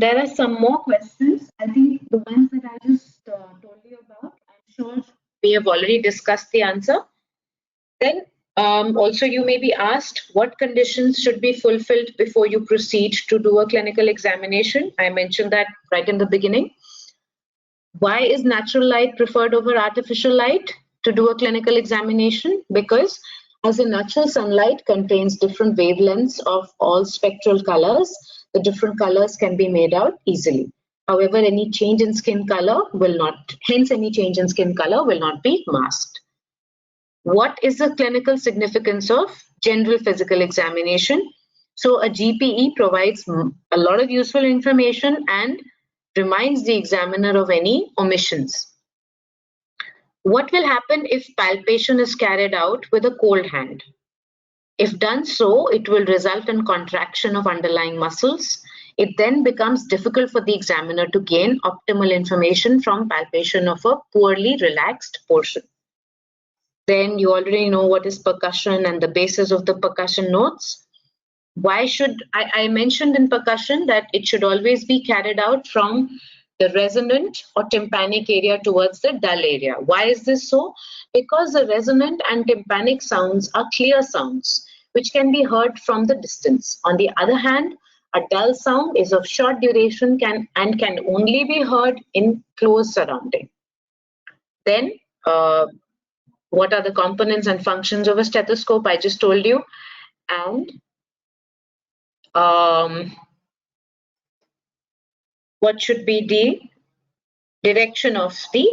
S1: there are some more questions. I think the ones that I just told you about, I'm sure we have already discussed the answer. Then also you may be asked what conditions should be fulfilled before you proceed to do a clinical examination. I mentioned that right in the beginning. Why is natural light preferred over artificial light to do a clinical examination? Because as a natural sunlight contains different wavelengths of all spectral colors, the different colors can be made out easily. However, any change in skin color will not, hence any change in skin color will not be masked. What is the clinical significance of general physical examination? So a GPE provides a lot of useful information and reminds the examiner of any omissions. What will happen if palpation is carried out with a cold hand? If done so, it will result in contraction of underlying muscles. It then becomes difficult for the examiner to gain optimal information from palpation of a poorly relaxed portion. Then you already know what is percussion and the basis of the percussion notes. Why should I mentioned in percussion that it should always be carried out from the resonant or tympanic area towards the dull area. Why is this so? Because the resonant and tympanic sounds are clear sounds which can be heard from the distance. On the other hand, a dull sound is of short duration and can only be heard in close surrounding. Then what are the components and functions of a stethoscope? I just told you. And what should be the direction of the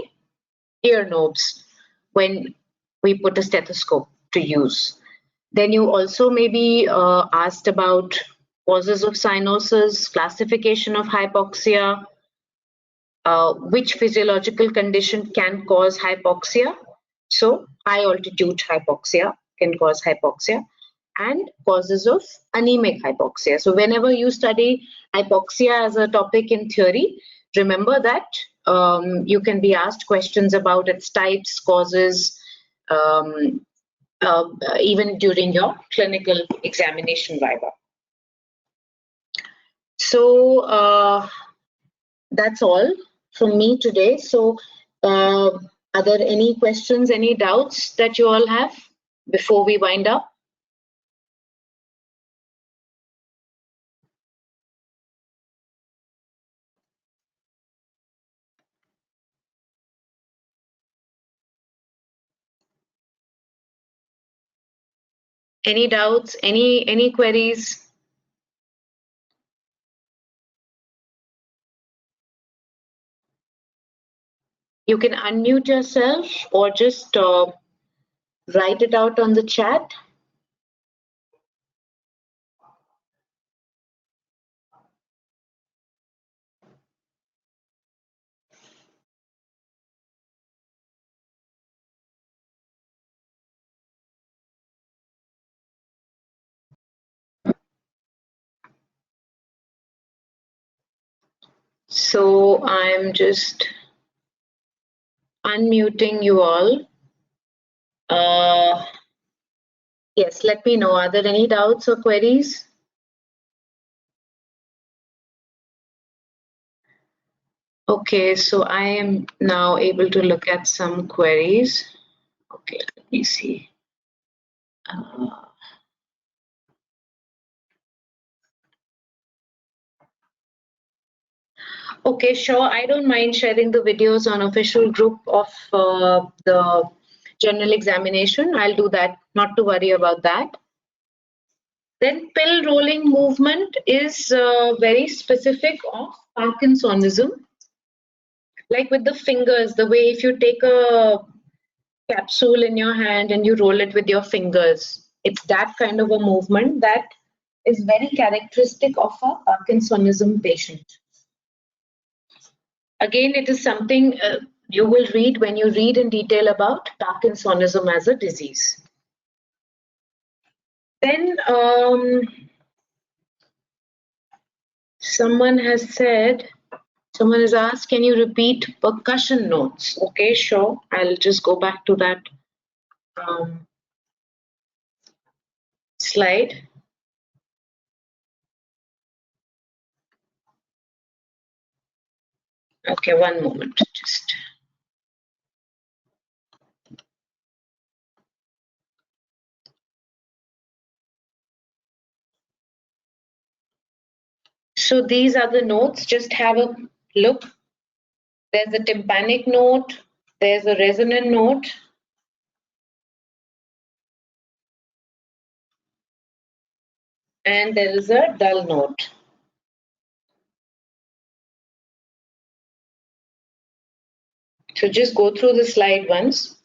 S1: ear knobs when we put a stethoscope to use? Then you also may be asked about causes of cyanosis, classification of hypoxia, which physiological condition can cause hypoxia. So high altitude hypoxia can cause hypoxia, and causes of anemic hypoxia. So whenever you study hypoxia as a topic in theory, remember that you can be asked questions about its types, causes, even during your clinical examination viva. So that's all from me today. So are there any questions, any doubts that you all have before we wind up? Any doubts, any queries? You can unmute yourself or just write it out on the chat. So I'm just unmuting you all. Yes, let me know. Are there any doubts or queries? Okay, so I am now able to look at some queries. Okay, let me see. Okay, sure. I don't mind sharing the videos on official group of the general examination. I'll do that, not to worry about that. Then pill rolling movement is very specific of Parkinsonism. Like with the fingers, the way if you take a capsule in your hand and you roll it with your fingers, it's that kind of a movement that is very characteristic of a Parkinsonism patient. Again, it is something, you will read when you read in detail about Parkinsonism as a disease. Then someone has asked, can you repeat percussion notes? Okay, sure. I'll just go back to that slide. Okay, one moment. Just. So these are the notes. Just have a look. There's a tympanic note. There's a resonant note. And there is a dull note. So just go through the slide once.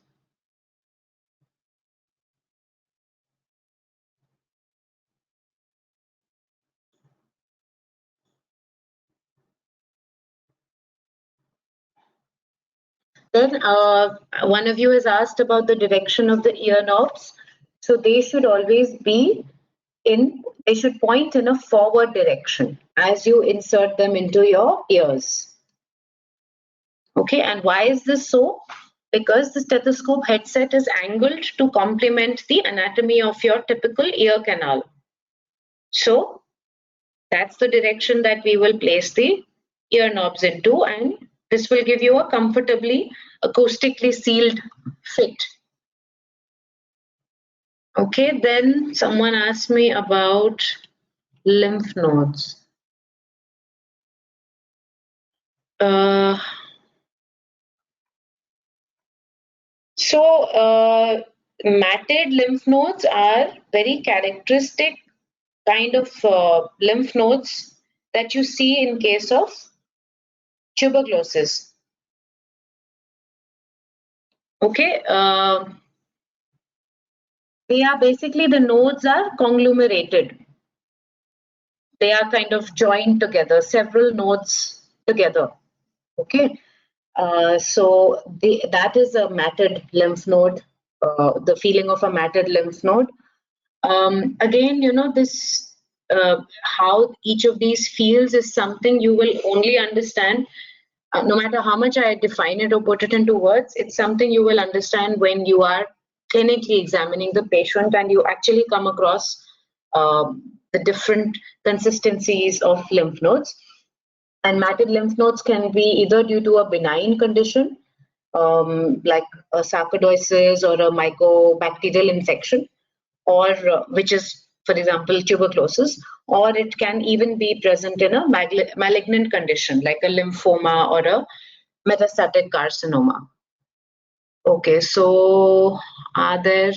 S1: Then one of you has asked about the direction of the ear knobs. So they should always be they should point in a forward direction as you insert them into your ears. Okay, and why is this so? Because the stethoscope headset is angled to complement the anatomy of your typical ear canal. So that's the direction that we will place the ear knobs into, and this will give you a comfortably acoustically sealed fit. Okay, then someone asked me about lymph nodes. Matted lymph nodes are very characteristic kind of lymph nodes that you see in case of tuberculosis. Okay, they are basically, the nodes are conglomerated. They are kind of joined together, several nodes together. Okay, so that is a matted lymph node, the feeling of a matted lymph node. Again, you know, this how each of these feels is something you will only understand, no matter how much I define it or put it into words. It's something you will understand when you are clinically examining the patient and you actually come across the different consistencies of lymph nodes. And matted lymph nodes can be either due to a benign condition, like a sarcoidosis or a mycobacterial infection, or which is, for example, tuberculosis, or it can even be present in a malignant condition like a lymphoma or a metastatic carcinoma. Okay, so are there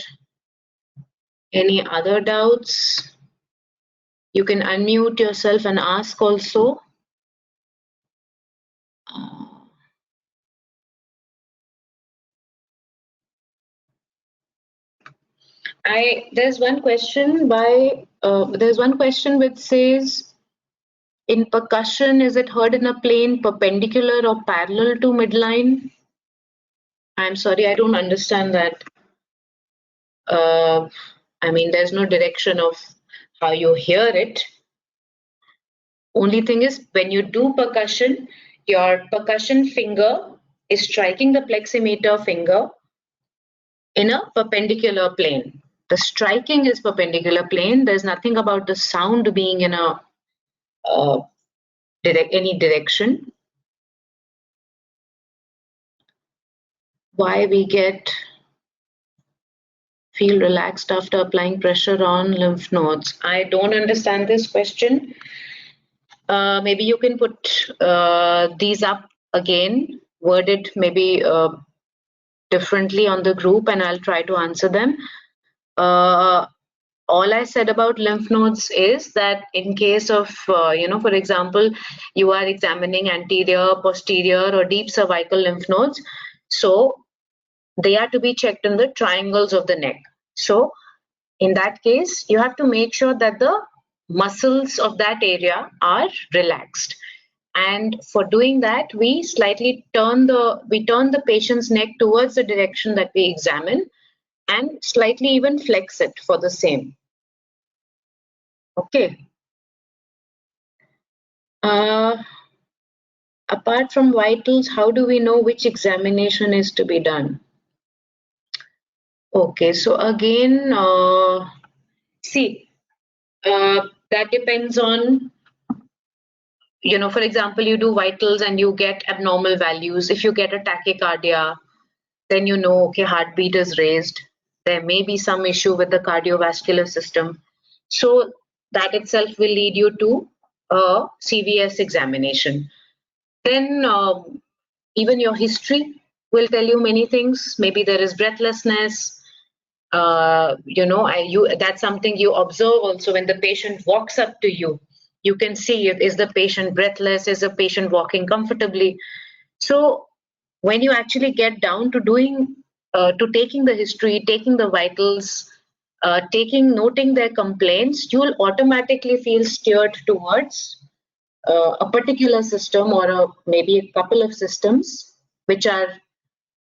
S1: any other doubts? You can unmute yourself and ask also. There's one question which says, in percussion, is it heard in a plane perpendicular or parallel to midline? I'm sorry, I don't understand that. I mean, there's no direction of how you hear it. Only thing is, when you do percussion, your percussion finger is striking the pleximeter finger in a perpendicular plane. The striking is perpendicular plane. There's nothing about the sound being in a any direction. Why we feel relaxed after applying pressure on lymph nodes? I don't understand this question. Maybe you can put these up again, worded maybe differently on the group, and I'll try to answer them. All I said about lymph nodes is that in case of, for example, you are examining anterior, posterior, or deep cervical lymph nodes, so they are to be checked in the triangles of the neck. So in that case, you have to make sure that the muscles of that area are relaxed. And for doing that, we slightly turn the patient's neck towards the direction that we examine and slightly even flex it for the same. Okay. Apart from vitals, how do we know which examination is to be done? Okay, so again, that depends on, for example, you do vitals and you get abnormal values. If you get a tachycardia, then okay, heartbeat is raised. There may be some issue with the cardiovascular system. So that itself will lead you to a CVS examination. Then even your history will tell you many things. Maybe there is breathlessness. That's something you observe also when the patient walks up to you. You can see, is the patient breathless? Is the patient walking comfortably? So when you actually get down to taking the history, taking the vitals, noting their complaints, you'll automatically feel steered towards a particular system or maybe a couple of systems which are,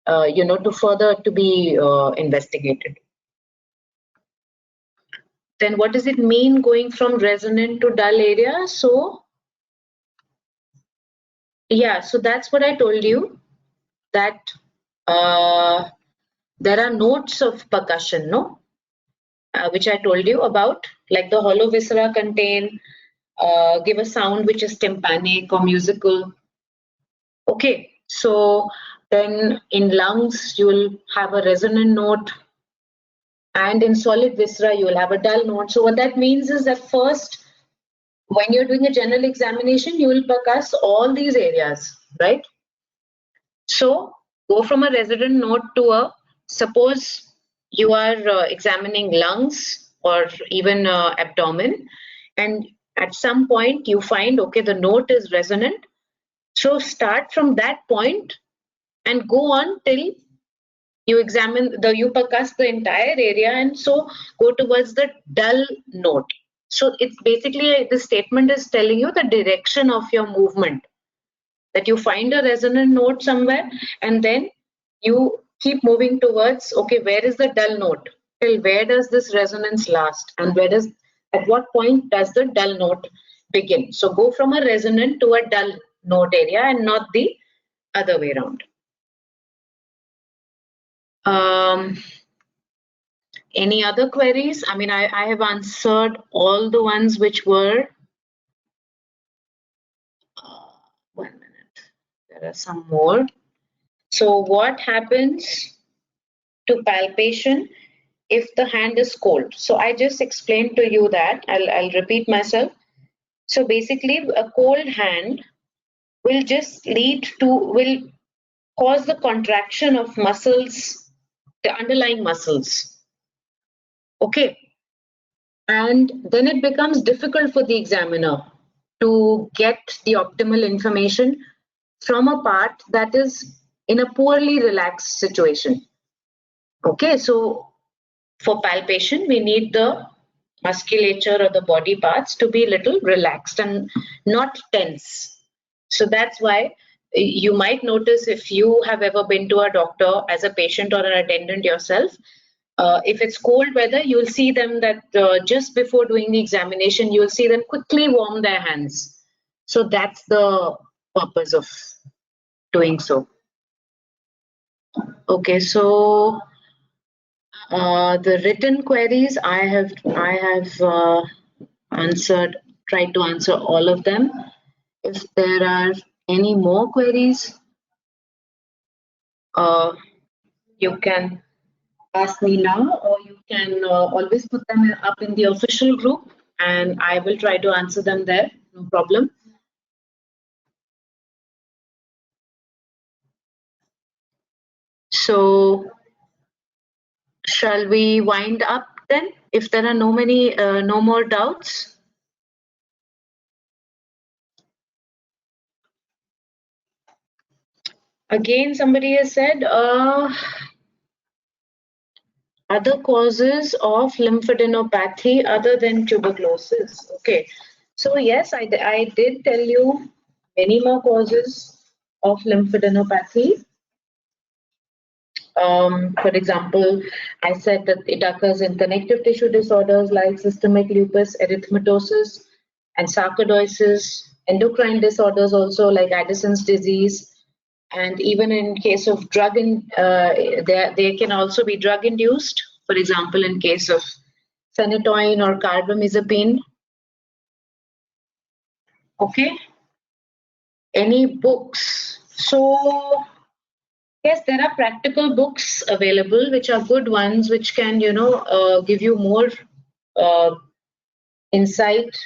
S1: to be investigated. Then what does it mean going from resonant to dull area? So, yeah, so that's what I told you, that there are notes of percussion, no? Which I told you about, like the hollow viscera contain, give a sound which is tympanic or musical. Okay, so then in lungs, you will have a resonant note, and in solid viscera, you will have a dull note. So what that means is that first, when you're doing a general examination, you will percuss all these areas, right? So go from a resonant note to suppose you are examining lungs or even abdomen, and at some point you find, okay, the note is resonant. So start from that point and go on till you percuss the entire area, and so go towards the dull note. So it's basically, the statement is telling you the direction of your movement, that you find a resonant note somewhere and then you keep moving towards, okay, where is the dull note? Till where does this resonance last? And at what point does the dull note begin? So go from a resonant to a dull note area and not the other way around. Any other queries? I mean, I have answered all the ones which were. 1 minute. There are some more. So what happens to palpation if the hand is cold? So I just explained to you that. I'll repeat myself. So basically, a cold hand will cause the contraction of muscles, the underlying muscles. Okay. And then it becomes difficult for the examiner to get the optimal information from a part that is in a poorly relaxed situation. Okay, so for palpation, we need the musculature or the body parts to be a little relaxed and not tense. So that's why you might notice, if you have ever been to a doctor as a patient or an attendant yourself, if it's cold weather, you'll see them that just before doing the examination, you'll see them quickly warm their hands. So that's the purpose of doing so. Okay, so the written queries, I have tried to answer all of them. If there are any more queries, you can ask me now, or you can always put them up in the official group and I will try to answer them there, no problem. So shall we wind up then, if there are no more doubts? Again, somebody has said other causes of lymphadenopathy other than tuberculosis. Okay, so yes, I did tell you Any more causes of lymphadenopathy? For example, I said that it occurs in connective tissue disorders like systemic lupus erythematosus and sarcoidosis, endocrine disorders also like Addison's disease, and even in case of drug, they can also be drug induced. For example, in case of phenytoin or carbamazepine. Okay. Any books? So yes, there are practical books available, which are good ones, which can, give you more insight,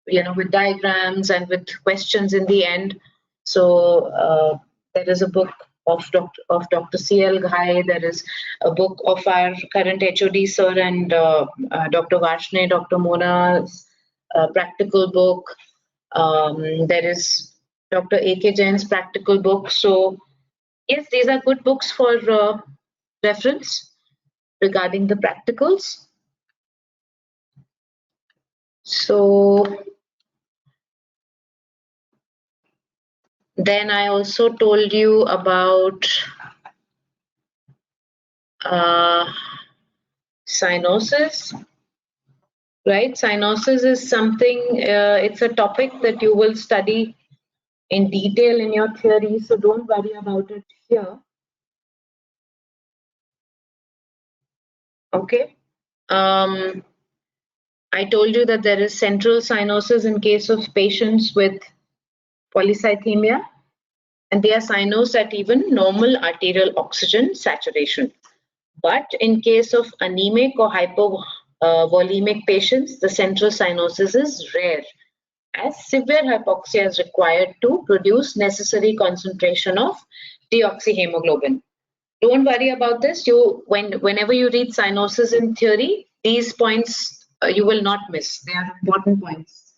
S1: with diagrams and with questions in the end. So there is a book of Dr. C.L. Ghai. There is a book of our current HOD sir and Dr. Varshney, Dr. Mona's practical book. There is Dr. A.K. Jain's practical book. So yes, these are good books for reference regarding the practicals. So then I also told you about cyanosis, right? Cyanosis is something, it's a topic that you will study in detail in your theory, so don't worry about it here. Okay. I told you that there is central cyanosis in case of patients with polycythemia, and they are cyanosed at even normal arterial oxygen saturation. But in case of anemic or hypovolemic patients, the central cyanosis is rare, as severe hypoxia is required to produce necessary concentration of deoxyhemoglobin. Don't worry about this. Whenever you read cyanosis in theory, these points you will not miss. They are important points.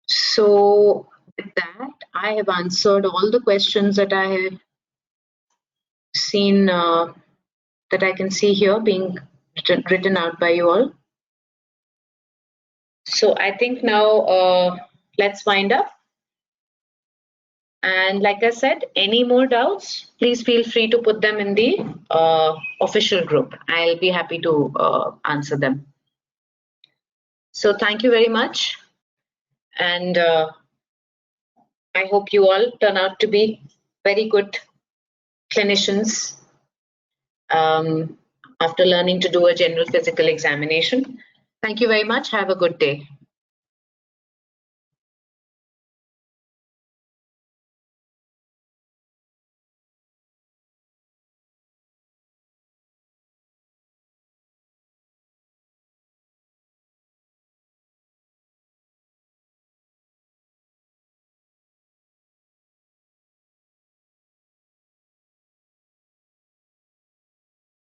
S1: So with that, I have answered all the questions that I have seen, that I can see here being written out by you all. So I think now let's wind up. And like I said, any more doubts, please feel free to put them in the official group. I'll be happy to answer them. So thank you very much. And I hope you all turn out to be very good clinicians after learning to do a general physical examination. Thank you very much. Have a good day.